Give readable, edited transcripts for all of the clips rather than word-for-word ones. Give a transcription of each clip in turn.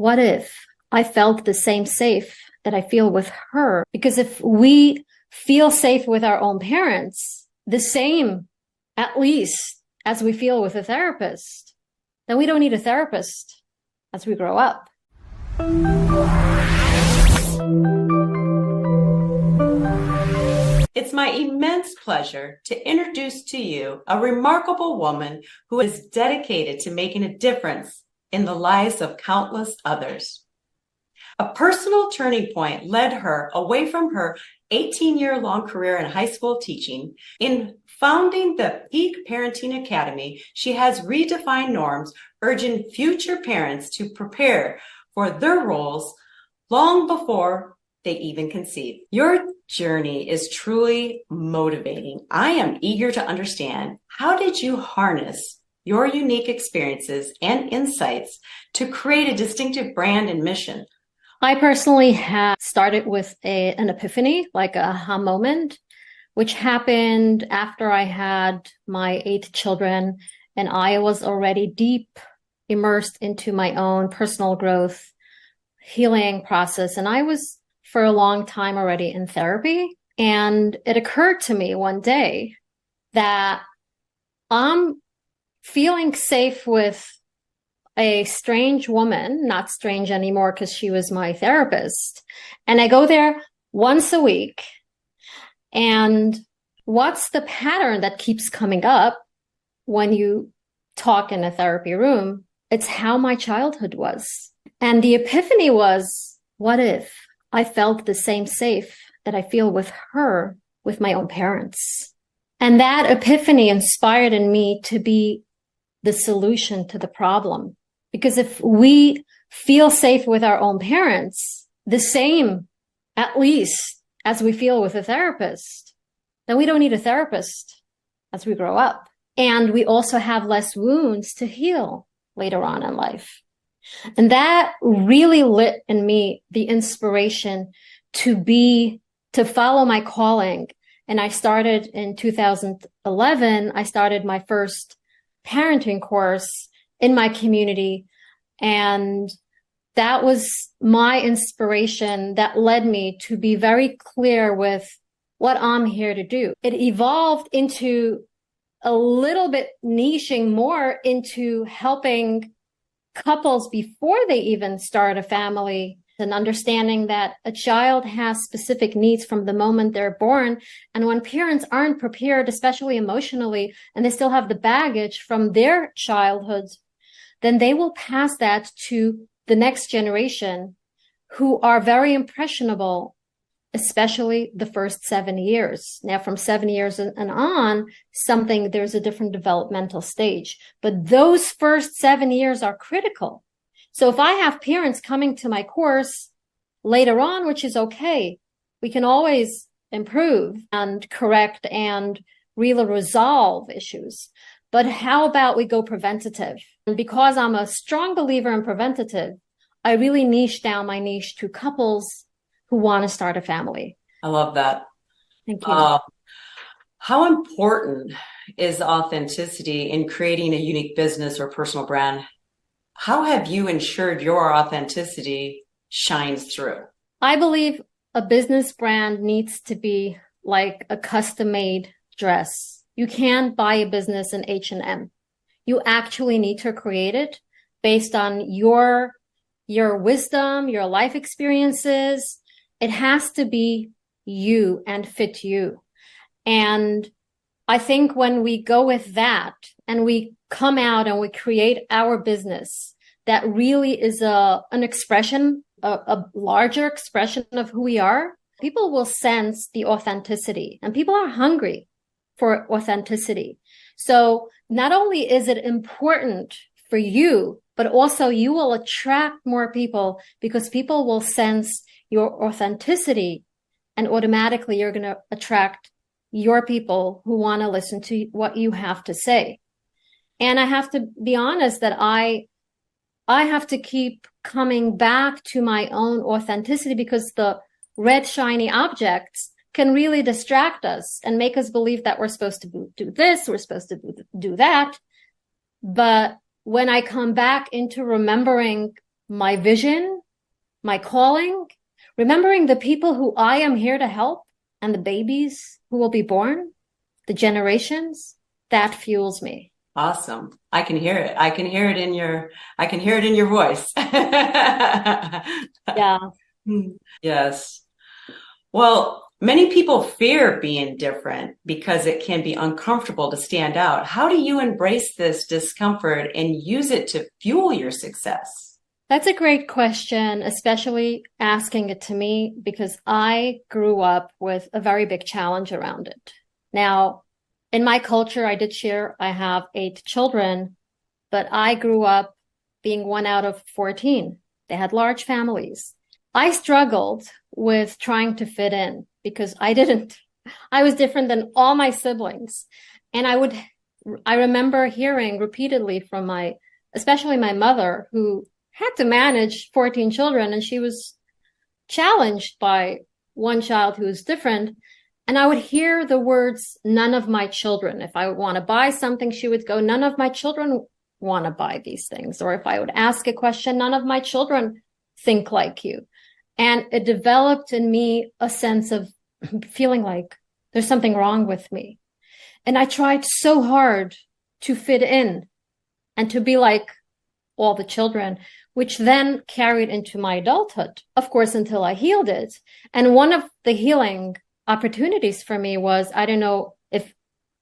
what if I felt the same safe that I feel with her? Because if we feel safe with our own parents, the same, at least, as we feel with a therapist, then we don't need a therapist as we grow up. It's my immense pleasure to introduce to you a remarkable woman who is dedicated to making a difference in the lives of countless others. A personal turning point led her away from her 18-year-long career in high school teaching. In founding the Peak Parenting Academy, she has redefined norms, urging future parents to prepare for their roles long before they even conceive. Your journey is truly motivating. I am eager to understand, how did you harness your unique experiences and insights to create a distinctive brand and mission? I personally have started with an epiphany, like a aha moment, which happened after I had my 8 children, and I was already deep immersed into my own personal growth, healing process. And I was for a long time already in therapy. And it occurred to me one day that I'm feeling safe with a strange woman, not strange anymore because she was my therapist. And I go there once a week. And what's the pattern that keeps coming up when you talk in a therapy room? It's how my childhood was. And the epiphany was, what if I felt the same safe that I feel with her, with my own parents? And that epiphany inspired in me to be the solution to the problem. Because if we feel safe with our own parents, the same, at least, as we feel with a therapist, then we don't need a therapist as we grow up. And we also have less wounds to heal later on in life. And that really lit in me the inspiration to follow my calling. And I started in 2011, I started my first parenting course in my community. And that was my inspiration that led me to be very clear with what I'm here to do. It evolved into a little bit niching more into helping couples before they even start a family, and understanding that a child has specific needs from the moment they're born. And when parents aren't prepared, especially emotionally, and they still have the baggage from their childhoods, then they will pass that to the next generation, who are very impressionable, especially the first 7 years. Now, from 7 years and on, there's a different developmental stage. But those first 7 years are critical. So if I have parents coming to my course later on, which is okay, we can always improve and correct and really resolve issues. But how about we go preventative? And because I'm a strong believer in preventative, I really niche down my niche to couples who want to start a family. I love that. Thank you. How important is authenticity in creating a unique business or personal brand? How have you ensured your authenticity shines through? I believe a business brand needs to be like a custom-made dress. You can't buy a business in H&M. You actually need to create it based on your wisdom, your life experiences. It has to be you and fit you. And I think when we go with that and we come out and we create our business, that really is an expression, a larger expression of who we are, people will sense the authenticity, and people are hungry for authenticity. So not only is it important for you, but also you will attract more people, because people will sense your authenticity, and automatically you're going to attract your people who want to listen to what you have to say. And I have to be honest that I have to keep coming back to my own authenticity, because the red shiny objects can really distract us and make us believe that we're supposed to do this, we're supposed to do that. But when I come back into remembering my vision, my calling, remembering the people who I am here to help and the babies who will be born, the generations, that fuels me. Awesome. I can hear it. I can hear it in your voice. Yeah. Yes. Well, many people fear being different because it can be uncomfortable to stand out. How do you embrace this discomfort and use it to fuel your success? That's a great question, especially asking it to me because I grew up with a very big challenge around it. Now, in my culture, I did share I have 8 children, but I grew up being one out of 14. They had large families. I struggled with trying to fit in because I was different than all my siblings. And I remember hearing repeatedly from especially my mother, who had to manage 14 children, and she was challenged by one child who was different. And I would hear the words, none of my children. If I would want to buy something, she would go, none of my children want to buy these things. Or if I would ask a question, none of my children think like you. And it developed in me a sense of feeling like there's something wrong with me. And I tried so hard to fit in and to be like all the children, which then carried into my adulthood, of course, until I healed it. And one of the healing opportunities for me was, I don't know if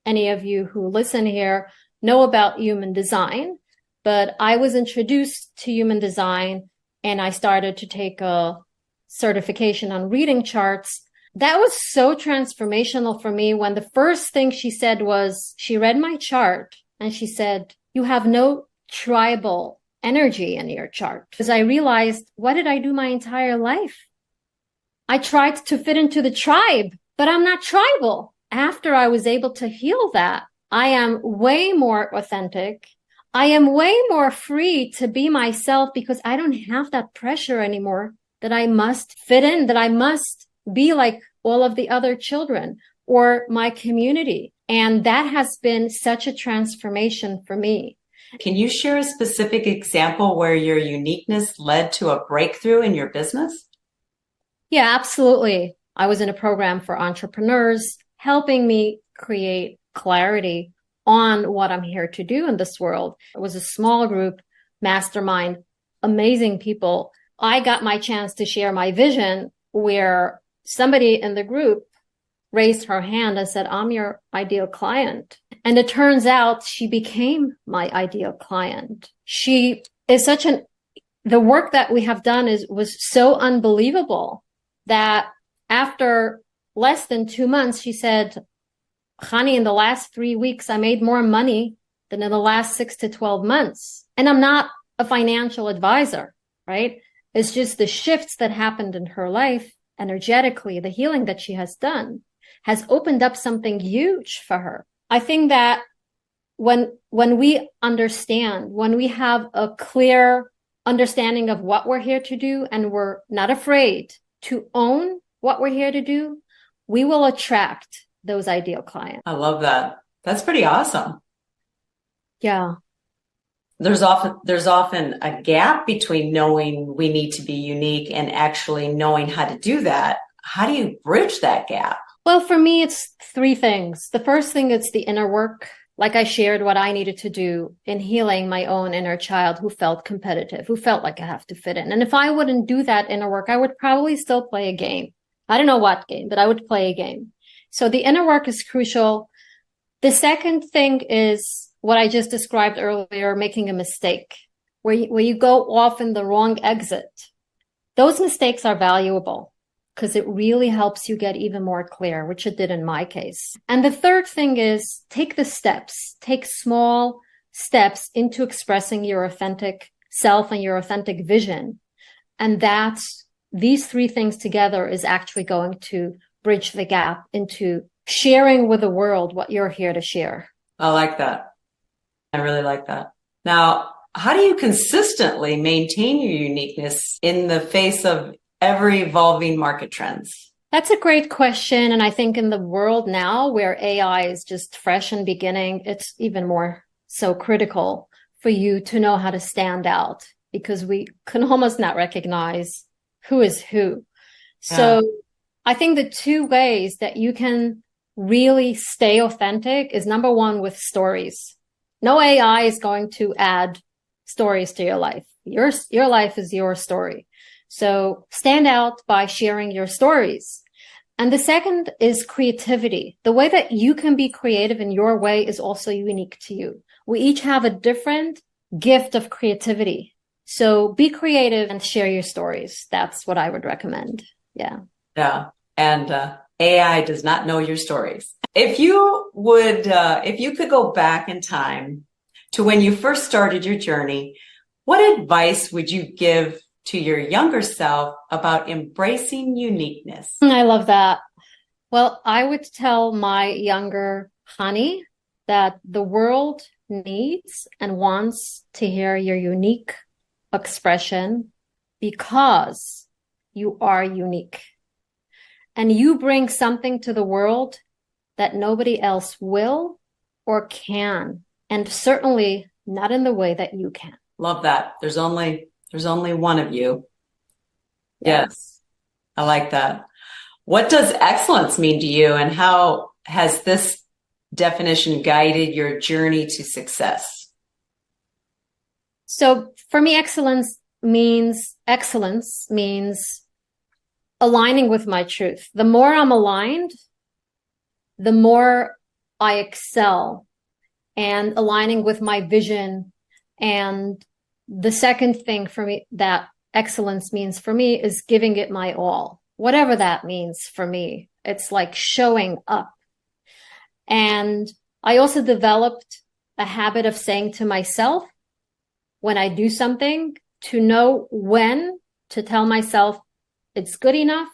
any of you who listen here know about human design, but I was introduced to human design and I started to take a certification on reading charts. That was so transformational for me when the first thing she said was, she read my chart and she said, you have no tribal energy in your chart. Because I realized, what did I do my entire life? I tried to fit into the tribe, but I'm not tribal. After I was able to heal that, I am way more authentic. I am way more free to be myself because I don't have that pressure anymore that I must fit in, that I must be like all of the other children or my community. And that has been such a transformation for me. Can you share a specific example where your uniqueness led to a breakthrough in your business? Yeah, absolutely. I was in a program for entrepreneurs, helping me create clarity on what I'm here to do in this world. It was a small group, mastermind, amazing people. I got my chance to share my vision where somebody in the group raised her hand and said, I'm your ideal client. And it turns out she became my ideal client. She is the work that we have done was so unbelievable that after less than 2 months, she said, honey, in the last 3 weeks, I made more money than in the last 6 to 12 months. And I'm not a financial advisor, right? It's just the shifts that happened in her life energetically, the healing that she has done has opened up something huge for her. I think that when we understand, when we have a clear understanding of what we're here to do, and we're not afraid to own what we're here to do, we will attract those ideal clients. I love that. That's pretty awesome. Yeah. There's often a gap between knowing we need to be unique and actually knowing how to do that. How do you bridge that gap? Well, for me, it's 3 things. The first thing is the inner work. Like I shared what I needed to do in healing my own inner child who felt competitive, who felt like I have to fit in. And if I wouldn't do that inner work, I would probably still play a game. I don't know what game, but I would play a game. So the inner work is crucial. The second thing is what I just described earlier, making a mistake, where you go off in the wrong exit. Those mistakes are valuable because it really helps you get even more clear, which it did in my case. And the third thing is take the steps, take small steps into expressing your authentic self and your authentic vision. And these 3 things together is actually going to bridge the gap into sharing with the world what you're here to share. I like that. I really like that. Now, how do you consistently maintain your uniqueness in the face of ever evolving market trends? That's a great question. And I think in the world now where AI is just fresh and beginning, it's even more so critical for you to know how to stand out because we can almost not recognize who is who. Yeah. So I think the two ways that you can really stay authentic is number one, with stories. No AI is going to add stories to your life. Your life is your story. So stand out by sharing your stories. And the second is creativity. The way that you can be creative in your way is also unique to you. We each have a different gift of creativity. So be creative and share your stories. That's what I would recommend. Yeah. Yeah. And AI does not know your stories. If you could go back in time to when you first started your journey, what advice would you give to your younger self about embracing uniqueness? I love that. Well, I would tell my younger honey that the world needs and wants to hear your unique expression because you are unique. And you bring something to the world that nobody else will or can, and certainly not in the way that you can. Love that. There's only one of you. Yeah. Yes. I like that. What does excellence mean to you, and how has this definition guided your journey to success? So for me, excellence means aligning with my truth. The more I'm aligned, the more I excel, and aligning with my vision. And the second thing for me that excellence means for me is giving it my all, whatever that means for me. It's like showing up. And I also developed a habit of saying to myself when I do something, to know when to tell myself it's good enough.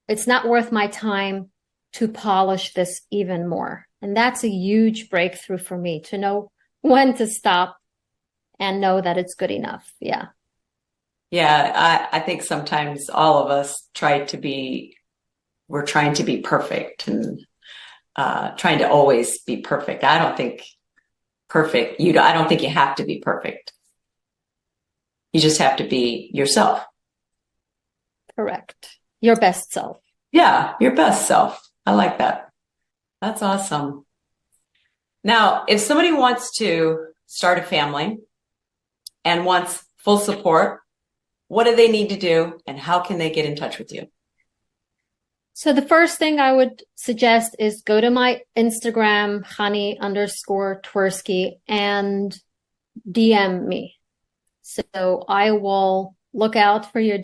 It's not worth my time to polish this even more. And that's a huge breakthrough for me, to know when to stop and know that it's good enough. Yeah. Yeah, I think sometimes all of us we're trying to be perfect and trying to always be perfect. I don't think I don't think you have to be perfect. You just have to be yourself. Correct. Your best self. Yeah, your best self. I like that. That's awesome. Now, if somebody wants to start a family and wants full support, what do they need to do, and how can they get in touch with you? So the first thing I would suggest is go to my Instagram, honey_Twersky, and DM me. So I will look out for your